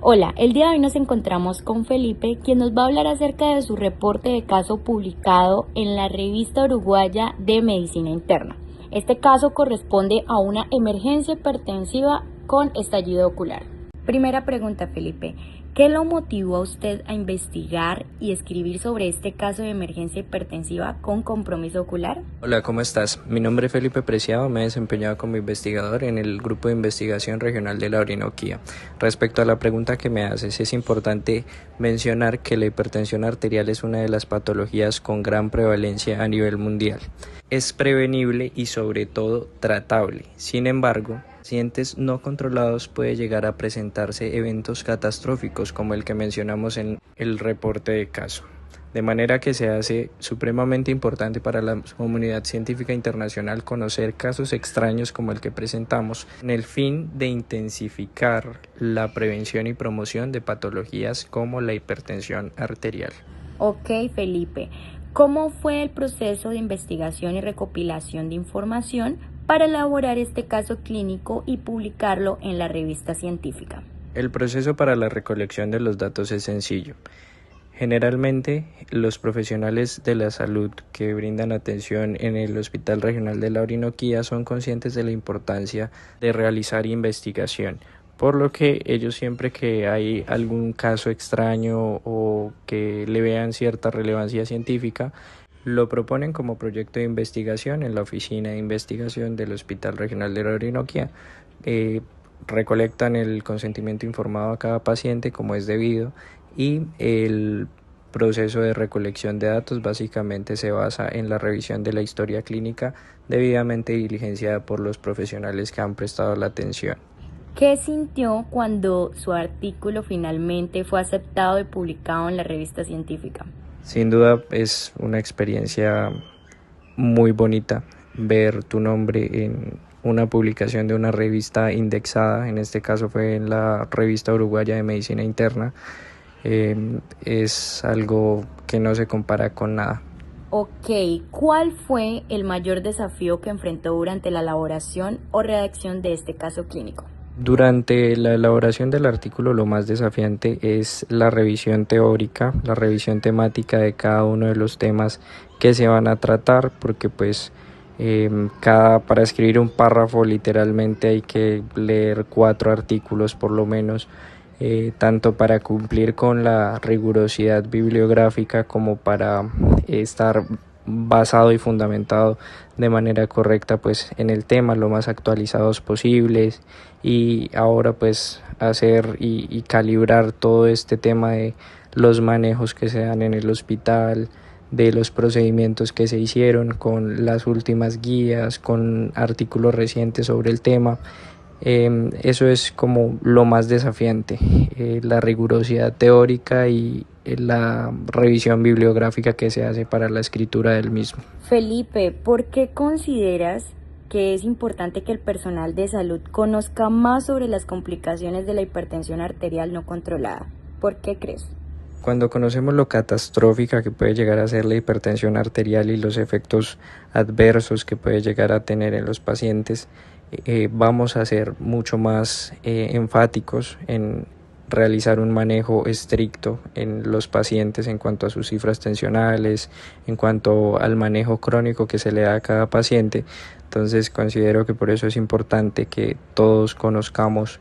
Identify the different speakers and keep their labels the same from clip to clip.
Speaker 1: Hola, el día de hoy nos encontramos con Felipe, quien nos va a hablar acerca de su reporte de caso publicado en la revista uruguaya de Medicina Interna. Este caso corresponde a una emergencia hipertensiva con estallido ocular. Primera pregunta, Felipe. ¿Qué lo motivó a usted a investigar y escribir sobre este caso de emergencia hipertensiva con compromiso ocular?
Speaker 2: Hola, ¿cómo estás? Mi nombre es Felipe Preciado, me he desempeñado como investigador en el Grupo de Investigación Regional de la Orinoquía. Respecto a la pregunta que me haces, es importante mencionar que la hipertensión arterial es una de las patologías con gran prevalencia a nivel mundial. Es prevenible y sobre todo tratable. Sin embargo, pacientes no controlados puede llegar a presentarse eventos catastróficos como el que mencionamos en el reporte de caso. De manera que se hace supremamente importante para la comunidad científica internacional conocer casos extraños como el que presentamos, en el fin de intensificar la prevención y promoción de patologías como la hipertensión arterial.
Speaker 1: Ok, Felipe. ¿Cómo fue el proceso de investigación y recopilación de información para elaborar este caso clínico y publicarlo en la revista científica?
Speaker 2: El proceso para la recolección de los datos es sencillo. Generalmente, los profesionales de la salud que brindan atención en el Hospital Regional de la Orinoquía son conscientes de la importancia de realizar investigación, por lo que ellos siempre que hay algún caso extraño o que le vean cierta relevancia científica, lo proponen como proyecto de investigación en la oficina de investigación del Hospital Regional de la Orinoquía. Recolectan el consentimiento informado a cada paciente como es debido y el proceso de recolección de datos básicamente se basa en la revisión de la historia clínica debidamente diligenciada por los profesionales que han prestado la atención.
Speaker 1: ¿Qué sintió cuando su artículo finalmente fue aceptado y publicado en la revista científica?
Speaker 2: Sin duda es una experiencia muy bonita ver tu nombre en una publicación de una revista indexada, en este caso fue en la revista uruguaya de Medicina Interna. Es algo que no se compara con nada.
Speaker 1: Ok, ¿cuál fue el mayor desafío que enfrentó durante la elaboración o redacción de este caso clínico?
Speaker 2: Durante la elaboración del artículo lo más desafiante es la revisión teórica, la revisión temática de cada uno de los temas que se van a tratar, porque para escribir un párrafo literalmente hay que leer 4 artículos por lo menos, tanto para cumplir con la rigurosidad bibliográfica como para estar basado y fundamentado de manera correcta pues en el tema, lo más actualizados posibles, y ahora pues hacer y calibrar todo este tema de los manejos que se dan en el hospital, de los procedimientos que se hicieron con las últimas guías, con artículos recientes sobre el tema. Eso es como lo más desafiante, la rigurosidad teórica y la revisión bibliográfica que se hace para la escritura del mismo.
Speaker 1: Felipe, ¿por qué consideras que es importante que el personal de salud conozca más sobre las complicaciones de la hipertensión arterial no controlada? ¿Por qué crees?
Speaker 2: Cuando conocemos lo catastrófica que puede llegar a ser la hipertensión arterial y los efectos adversos que puede llegar a tener en los pacientes, vamos a ser mucho más enfáticos en realizar un manejo estricto en los pacientes en cuanto a sus cifras tensionales, en cuanto al manejo crónico que se le da a cada paciente. Entonces considero que por eso es importante que todos conozcamos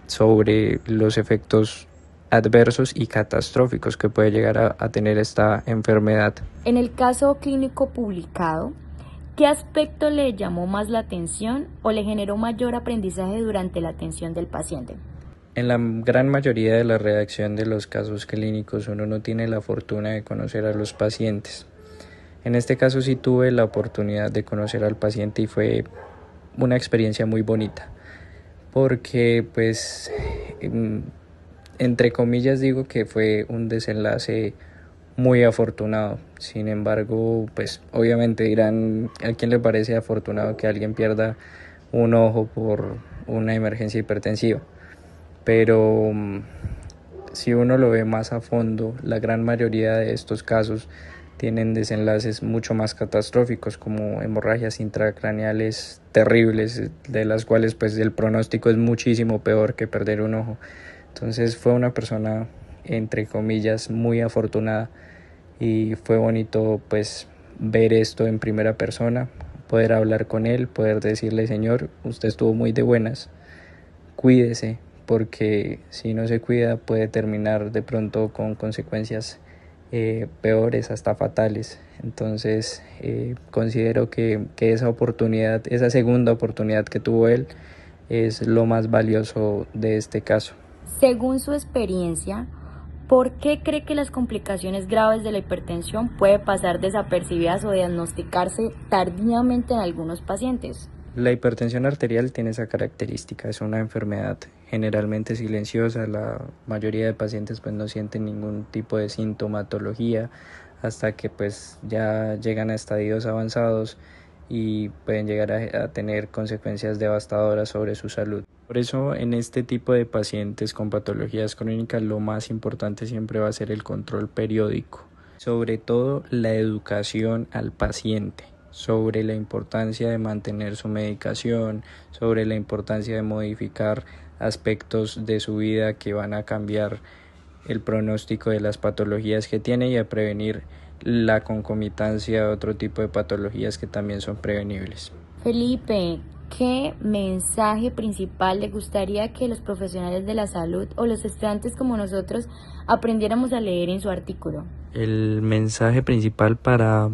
Speaker 2: sobre los efectos adversos y catastróficos que puede llegar a tener esta enfermedad.
Speaker 1: En el caso clínico publicado, ¿qué aspecto le llamó más la atención o le generó mayor aprendizaje durante la atención del paciente?
Speaker 2: En la gran mayoría de la redacción de los casos clínicos uno no tiene la fortuna de conocer a los pacientes. En este caso sí tuve la oportunidad de conocer al paciente y fue una experiencia muy bonita, porque pues entre comillas digo que fue un desenlace muy afortunado. Sin embargo, pues obviamente dirán, ¿a quién le parece afortunado que alguien pierda un ojo por una emergencia hipertensiva? Pero si uno lo ve más a fondo, la gran mayoría de estos casos tienen desenlaces mucho más catastróficos, como hemorragias intracraneales terribles, de las cuales pues el pronóstico es muchísimo peor que perder un ojo. Entonces fue una persona, entre comillas, muy afortunada, y fue bonito pues ver esto en primera persona, poder hablar con él, poder decirle: señor, usted estuvo muy de buenas, cuídese, porque si no se cuida puede terminar de pronto con consecuencias peores, hasta fatales. Entonces considero que esa oportunidad, esa segunda oportunidad que tuvo él, es lo más valioso de este caso.
Speaker 1: Según su experiencia, ¿por qué cree que las complicaciones graves de la hipertensión pueden pasar desapercibidas o diagnosticarse tardíamente en algunos pacientes?
Speaker 2: La hipertensión arterial tiene esa característica, es una enfermedad generalmente silenciosa. La mayoría de pacientes pues no sienten ningún tipo de sintomatología hasta que pues ya llegan a estadios avanzados y pueden llegar a tener consecuencias devastadoras sobre su salud. Por eso en este tipo de pacientes con patologías crónicas lo más importante siempre va a ser el control periódico, sobre todo la educación al paciente sobre la importancia de mantener su medicación, sobre la importancia de modificar aspectos de su vida que van a cambiar el pronóstico de las patologías que tiene y a prevenir la concomitancia de otro tipo de patologías que también son prevenibles.
Speaker 1: Felipe, ¿qué mensaje principal le gustaría que los profesionales de la salud o los estudiantes como nosotros aprendiéramos a leer en su artículo?
Speaker 2: El mensaje principal para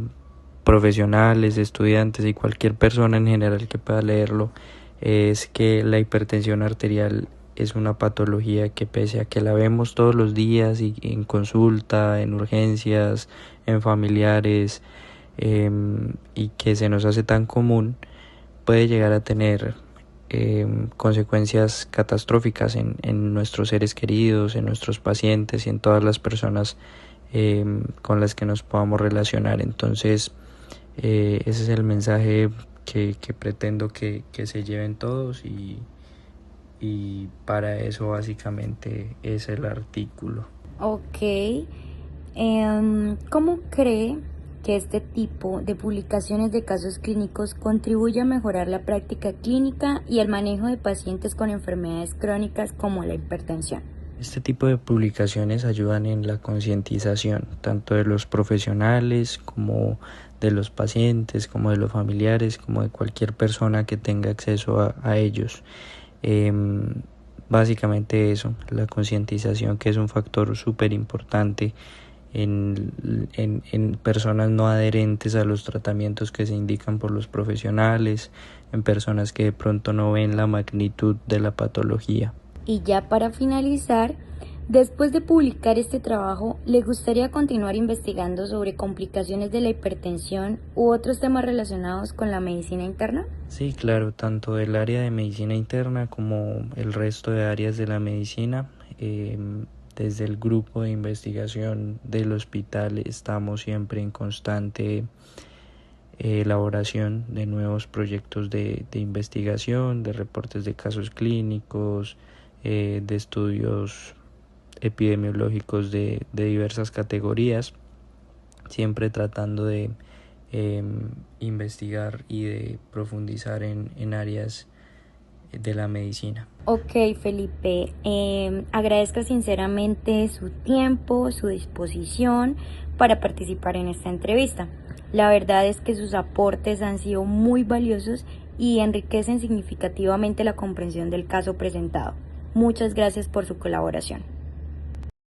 Speaker 2: profesionales, estudiantes y cualquier persona en general que pueda leerlo es que la hipertensión arterial es una patología que, pese a que la vemos todos los días y en consulta, en urgencias, en familiares, y que se nos hace tan común, puede llegar a tener consecuencias catastróficas en nuestros seres queridos, en nuestros pacientes y en todas las personas con las que nos podamos relacionar. Entonces ese es el mensaje que pretendo que se lleven todos, y para eso básicamente es el artículo.
Speaker 1: Ok, ¿cómo cree que este tipo de publicaciones de casos clínicos contribuye a mejorar la práctica clínica y el manejo de pacientes con enfermedades crónicas como la hipertensión?
Speaker 2: Este tipo de publicaciones ayudan en la concientización, tanto de los profesionales como de los pacientes, como de los familiares, como de cualquier persona que tenga acceso a ellos. Básicamente eso, la concientización, que es un factor súper importante en personas no adherentes a los tratamientos que se indican por los profesionales, en personas que de pronto no ven la magnitud de la patología.
Speaker 1: Y ya para finalizar, después de publicar este trabajo, ¿le gustaría continuar investigando sobre complicaciones de la hipertensión u otros temas relacionados con la medicina interna?
Speaker 2: Sí, claro, tanto del área de medicina interna como el resto de áreas de la medicina. Desde el grupo de investigación del hospital estamos siempre en constante elaboración de nuevos proyectos de investigación, de reportes de casos clínicos, de estudios epidemiológicos de diversas categorías, siempre tratando de investigar y de profundizar en áreas de la medicina.
Speaker 1: Ok, Felipe, agradezco sinceramente su tiempo, su disposición para participar en esta entrevista. La verdad es que sus aportes han sido muy valiosos y enriquecen significativamente la comprensión del caso presentado. Muchas gracias por su colaboración.